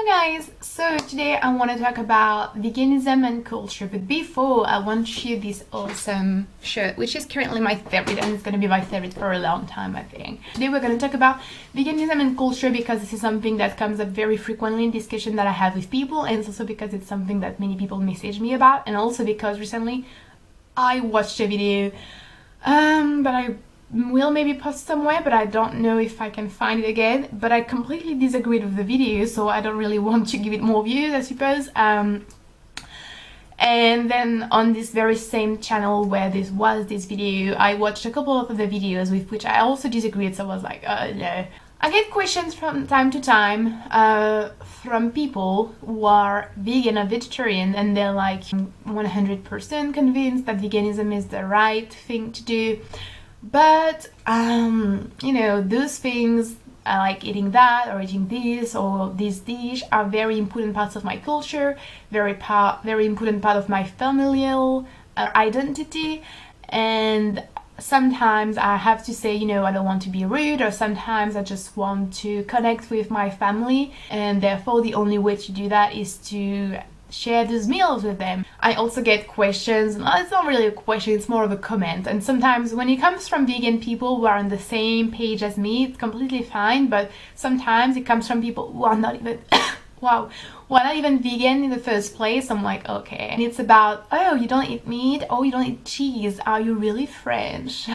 Hello guys, so today I want to talk about veganism and culture, but before I want to show this awesome shirt, which is currently my favorite and it's going to be my favorite for a long time, I think. Today we're going to talk about veganism and culture because this is something that comes up very frequently in discussion that I have with people, and it's also because it's something that many people message me about, and also because recently I watched a video but I will maybe post somewhere, but I don't know if I can find it again. But I completely disagreed with the video, so I don't really want to give it more views, I suppose. And then on this very same channel where this video, I watched a couple of other videos with which I also disagreed, so I was like, oh no. I get questions from time to time from people who are vegan or vegetarian, and they're like 100% convinced that veganism is the right thing to do. But you know, those things like eating that or eating this or this dish are very important parts of my culture, very important part of my familial identity. And sometimes I have to say, you know, I don't want to be rude, or sometimes I just want to connect with my family, and therefore the only way to do that is to share those meals with them. I also get questions, well, it's not really a question, it's more of a comment, and sometimes when it comes from vegan people who are on the same page as me, it's completely fine, but sometimes it comes from people who are not even wow, who are not even vegan in the first place. I'm like, okay. And it's about, oh, you don't eat meat, oh, you don't eat cheese, are you really French?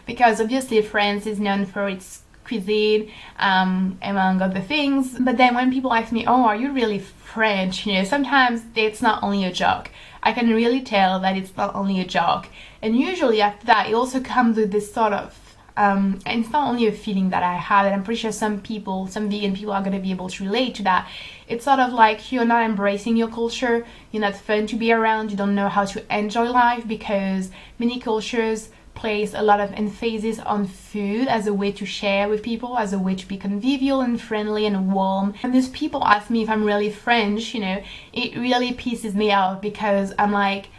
Because obviously France is known for its cuisine, among other things. But then when people ask me, oh, are you really French? You know, sometimes it's not only a joke. I can really tell that it's not only a joke. And usually after that, it also comes with this sort of, and it's not only a feeling that I have, and I'm pretty sure some vegan people are going to be able to relate to that. It's sort of like you're not embracing your culture, you're not fun to be around, you don't know how to enjoy life, because many cultures place a lot of emphasis on food as a way to share with people, as a way to be convivial and friendly and warm. And these people ask me if I'm really French, you know, it really pisses me off, because I'm like,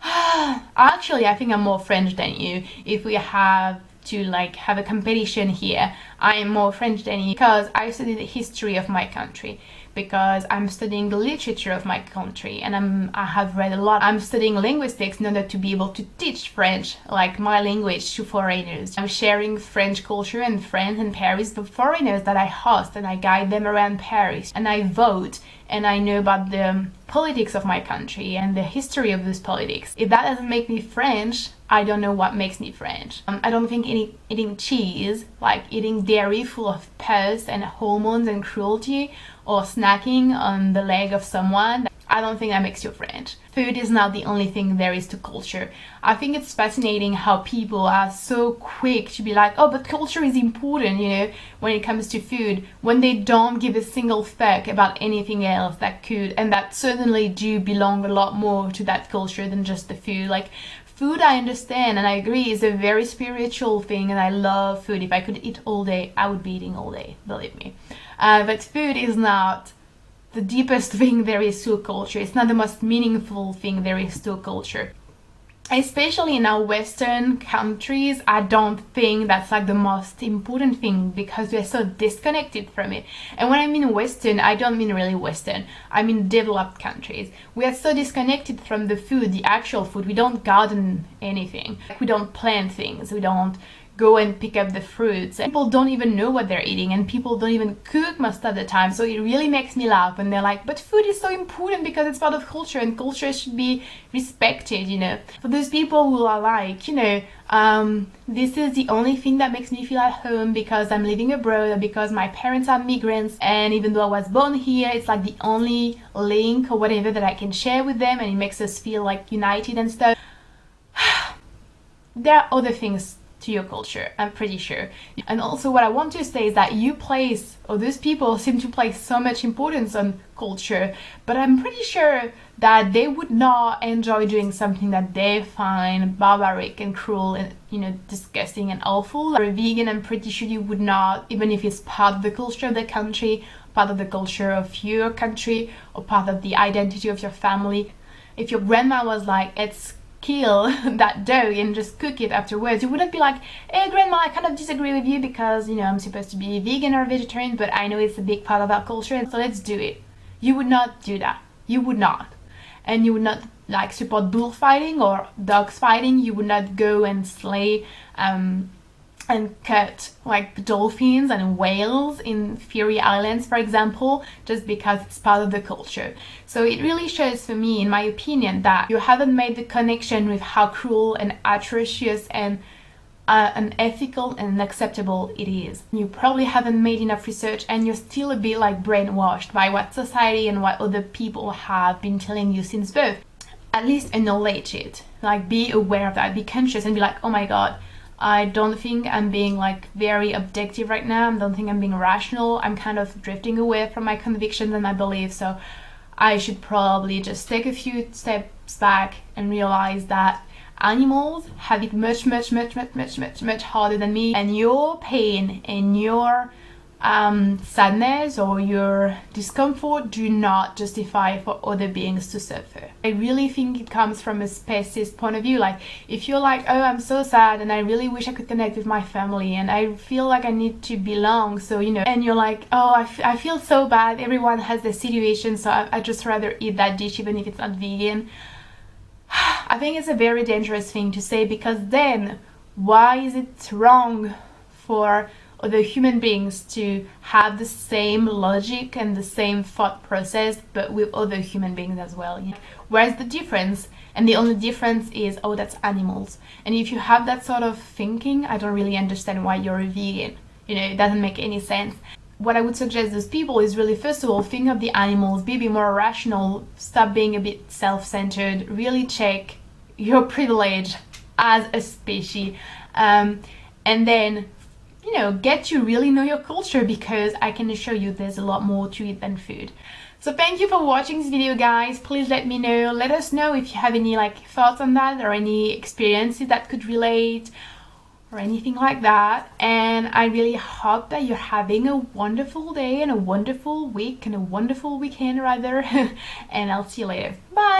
actually I think I'm more French than you. If we have to like have a competition here, I am more French than you, because I studied the history of my country, because I'm studying the literature of my country, and I have read a lot. I'm studying linguistics in order to be able to teach French, like my language, to foreigners. I'm sharing French culture and friends in Paris, the foreigners that I host, and I guide them around Paris, and I vote, and I know about the politics of my country and the history of this politics. If that doesn't make me French, I don't know what makes me French. I don't think eating cheese, like eating dairy full of pus and hormones and cruelty, or snacking on the leg of someone, I don't think that makes you French. Food is not the only thing there is to culture. I think it's fascinating how people are so quick to be like, oh, but culture is important, you know, when it comes to food, when they don't give a single fuck about anything else that could, and that certainly do belong a lot more to that culture than just the food. Like, food, I understand and I agree, is a very spiritual thing, and I love food. If I could eat all day, I would be eating all day, believe me. But food is not the deepest thing there is to a culture. It's not the most meaningful thing there is to a culture. Especially in our Western countries, I don't think that's like the most important thing, because we're so disconnected from it. And when I mean Western, I don't mean really Western. I mean developed countries. We are so disconnected from the food, the actual food. We don't garden anything. We don't plant things. We don't go and pick up the fruits. People don't even know what they're eating, and people don't even cook most of the time. So it really makes me laugh when they're like, but food is so important because it's part of culture, and culture should be respected, you know. For those people who are like, you know, this is the only thing that makes me feel at home because I'm living abroad, or because my parents are migrants, and even though I was born here, it's like the only link or whatever that I can share with them, and it makes us feel like united and stuff. There are other things to your culture, I'm pretty sure. And also what I want to say is that those people seem to place so much importance on culture, but I'm pretty sure that they would not enjoy doing something that they find barbaric and cruel and, you know, disgusting and awful. For a vegan, I'm pretty sure you would not, even if it's part of the culture of the country, part of the culture of your country, or part of the identity of your family. If your grandma was like, it's kill that dough and just cook it afterwards. You wouldn't be like, hey grandma, I kind of disagree with you because, you know, I'm supposed to be vegan or vegetarian, but I know it's a big part of our culture, and so let's do it. You would not do that. You would not. And you would not like support bullfighting or dogs fighting. You would not go and slay and cut like dolphins and whales in Fury Islands, for example, just because it's part of the culture. So it really shows for me, in my opinion, that you haven't made the connection with how cruel and atrocious and unethical and unacceptable it is. You probably haven't made enough research, and you're still a bit like brainwashed by what society and what other people have been telling you since birth. At least acknowledge it, like be aware of that, be conscious and be like, oh my god, I don't think I'm being like very objective right now. I don't think I'm being rational. I'm kind of drifting away from my convictions and my beliefs. So I should probably just take a few steps back and realize that animals have it much harder than me. And your pain and your sadness or your discomfort do not justify for other beings to suffer. I really think it comes from a speciesist point of view. Like if you're like, oh, I'm so sad and I really wish I could connect with my family and I feel like I need to belong, so you know, and you're like, oh, I feel so bad, everyone has their situation, so I just rather eat that dish even if it's not vegan. I think it's a very dangerous thing to say, because then why is it wrong for other human beings to have the same logic and the same thought process, but with other human beings as well? Where's the difference? And the only difference is, oh, that's animals. And if you have that sort of thinking, I don't really understand why you're a vegan. You know, it doesn't make any sense. What I would suggest those people is really, first of all, think of the animals, be a bit more rational, stop being a bit self-centered, really check your privilege as a species, and then, you know, get to really know your culture, because I can assure you there's a lot more to it than food. So thank you for watching this video, guys. Please let me know, let us know if you have any like thoughts on that or any experiences that could relate or anything like that. And I really hope that you're having a wonderful day and a wonderful week and a wonderful weekend rather. And I'll see you later. Bye.